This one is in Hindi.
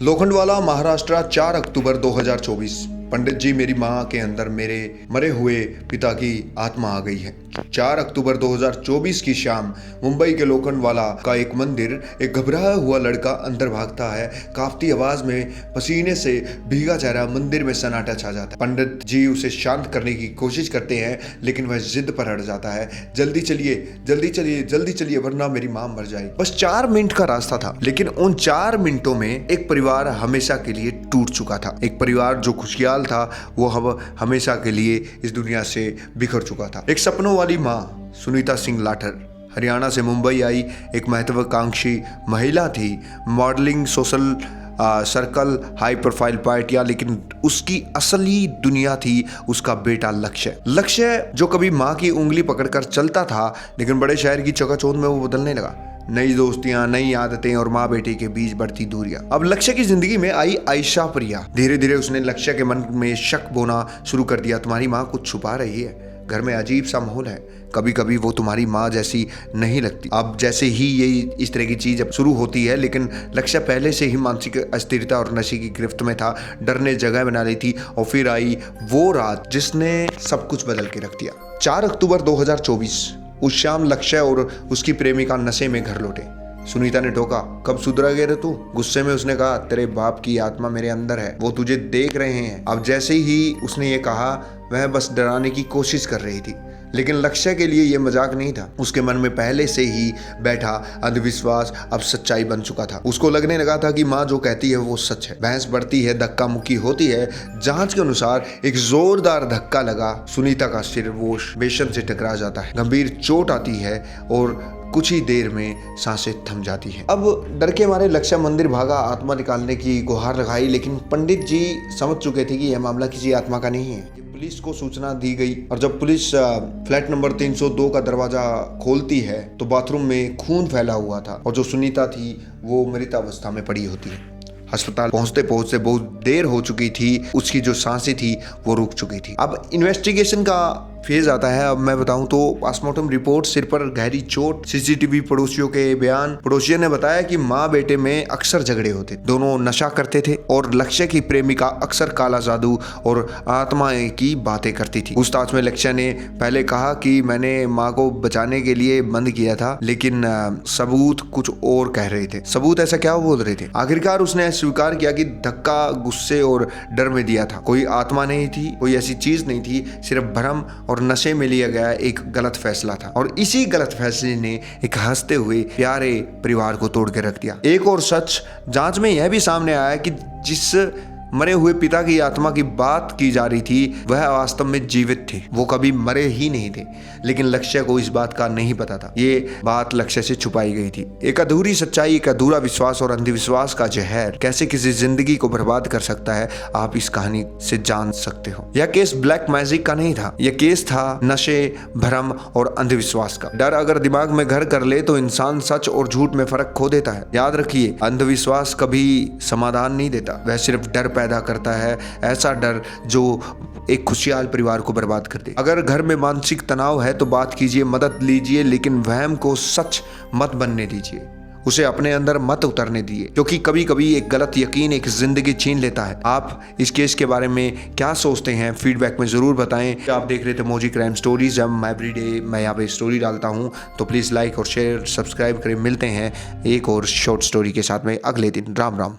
लोखंडवाला महाराष्ट्र 4 अक्टूबर 2024। पंडित जी, मेरी माँ के अंदर मेरे मरे हुए पिता की आत्मा आ गई है। 4 अक्टूबर 2024 की शाम मुंबई के लोखंडवाला का एक मंदिर, एक घबराया हुआ लड़का अंदर भागता है। कांपती आवाज में, पसीने से भीगा चेहरा, मंदिर में सन्नाटा छा जाता है। पंडित जी उसे शांत करने की कोशिश करते हैं, लेकिन वह जिद पर अड़ जाता है। जल्दी चलिए, जल्दी चलिए, जल्दी चलिए, वरना मेरी माँ मर जाएगी। बस 4 मिनट का रास्ता था, लेकिन उन 4 मिनटों में एक परिवार हमेशा के लिए टूट चुका था। एक परिवार जो खुशहाल था, वो हमेशा के लिए इस दुनिया से बिखर चुका था। एक सपनों वाली माँ सुनीता सिंह लाठर हरियाणा से मुंबई आई, एक महत्वाकांक्षी महिला थी। Modelling, social circle, high profile पार्टियां, लेकिन उसकी असली दुनिया थी उसका बेटा लक्ष्य जो कभी माँ की उंगली पकड़कर चलता था, लेकिन बड़े शहर की चकाचौंध में वो बदलने लगा। नई दोस्तियां, नई आदतें और माँ बेटे के बीच बढ़ती दूरियां। अब लक्ष्य की जिंदगी में आई आयशा प्रिया। धीरे धीरे उसने लक्ष्य के मन में शक बोना शुरू कर दिया। तुम्हारी माँ कुछ छुपा रही है, घर में अजीब सा माहौल है, कभी कभी वो तुम्हारी माँ जैसी नहीं लगती। अब जैसे ही ये इस तरह की चीज अब शुरू होती है, लेकिन लक्ष्य पहले से ही मानसिक अस्थिरता और नशे की गिरफ्त में था। डर ने जगह बना ली थी, और फिर आई वो रात जिसने सब कुछ बदल के रख दिया। 4 अक्टूबर 2024 उस शाम लक्ष्य और उसकी प्रेमिका नशे में घर लौटे। सुनीता ने टोका, कब सुधरा गया रे तू? गुस्से में उसने कहा, तेरे बाप की आत्मा मेरे अंदर है, वो तुझे देख रहे हैं। अब जैसे ही उसने ये कहा, वह बस डराने की कोशिश कर रही थी, लेकिन लक्ष्य के लिए यह मजाक नहीं था। उसके मन में पहले से ही बैठा अंधविश्वास अब सच्चाई बन चुका था। उसको लगने लगा था कि माँ जो कहती है वो सच है। बहस बढ़ती है, धक्का मुक्की होती है। जांच के अनुसार एक जोरदार धक्का लगा, सुनीता का सिर वो बेसन से टकरा जाता है। गंभीर चोट आती है और कुछ ही देर में सांसें थम जाती हैं। अब डर के मारे लक्ष्य मंदिर भागा, आत्मा निकालने की गुहार लगाई, लेकिन पंडित जी समझ चुके थे कि यह मामला किसी आत्मा का नहीं है। पुलिस को सूचना दी गई, और जब पुलिस फ्लैट नंबर 302 का दरवाजा खोलती है तो बाथरूम में खून फैला हुआ था, और जो सुनीता थी वो मृतावस्था में पड़ी होती है। अस्पताल पहुंचते पहुंचते बहुत देर हो चुकी थी, उसकी जो सांसें थी वो रुक चुकी थी। अब इन्वेस्टिगेशन का फेज आता है। अब मैं बताऊं तो पोस्टमार्टम रिपोर्ट, सिर पर गहरी चोट, सीसीटीवी, पड़ोसियों के बयान। पड़ोसियों ने बताया कि माँ बेटे में अक्सर झगड़े होते, दोनों नशा करते थे, और लक्ष्य की प्रेमिका अक्सर काला जादू और आत्माएं की बातें करती थी। पूछताछ में लक्ष्य ने पहले कहा कि मैंने माँ को बचाने के लिए बंद किया था, लेकिन सबूत कुछ और कह रहे थे। सबूत ऐसा क्या बोल रहे थे? आखिरकार उसने स्वीकार किया कि धक्का गुस्से और डर में दिया था। कोई आत्मा नहीं थी, कोई ऐसी चीज नहीं थी, सिर्फ भ्रम और नशे में लिया गया एक गलत फैसला था। और इसी गलत फैसले ने एक हंसते हुए प्यारे परिवार को तोड़ के रख दिया। एक और सच जांच में यह भी सामने आया कि जिस मरे हुए पिता की आत्मा की बात की जा रही थी, वह वास्तव में जीवित थे। वो कभी मरे ही नहीं थे, लेकिन लक्ष्य को इस बात का नहीं पता था। ये बात लक्ष्य से छुपाई गई थी। एक अधूरी सच्चाई, एक अधूरा विश्वास और अंधविश्वास का जहर कैसे किसी जिंदगी को बर्बाद कर सकता है, आप इस कहानी से जान सकते हो। यह केस ब्लैक मैजिक का नहीं था, यह केस था नशे, भ्रम और अंधविश्वास का। डर अगर दिमाग में घर कर ले तो इंसान सच और झूठ में फर्क खो देता है। याद रखिए, अंधविश्वास कभी समाधान नहीं देता, वह सिर्फ डर पैदा करता है। ऐसा डर जो एक खुशहाल परिवार को बर्बाद कर दे। अगर घर में मानसिक तनाव है तो बात कीजिए, मदद लीजिए, लेकिन वहम को सच मत बनने दीजिए, उसे अपने अंदर मत उतरने दिए, क्योंकि कभी कभी एक गलत यकीन एक जिंदगी छीन लेता है। आप इस केस के बारे में क्या सोचते हैं? फीडबैक में जरूर बताएं। आप देख रहे थे मौजी क्राइम स्टोरीज। जब एवरीडे मैं यहाँ पे स्टोरी डालता हूँ, तो प्लीज लाइक और शेयर, सब्सक्राइब करें। मिलते हैं एक और शॉर्ट स्टोरी के साथ में अगले दिन। राम राम।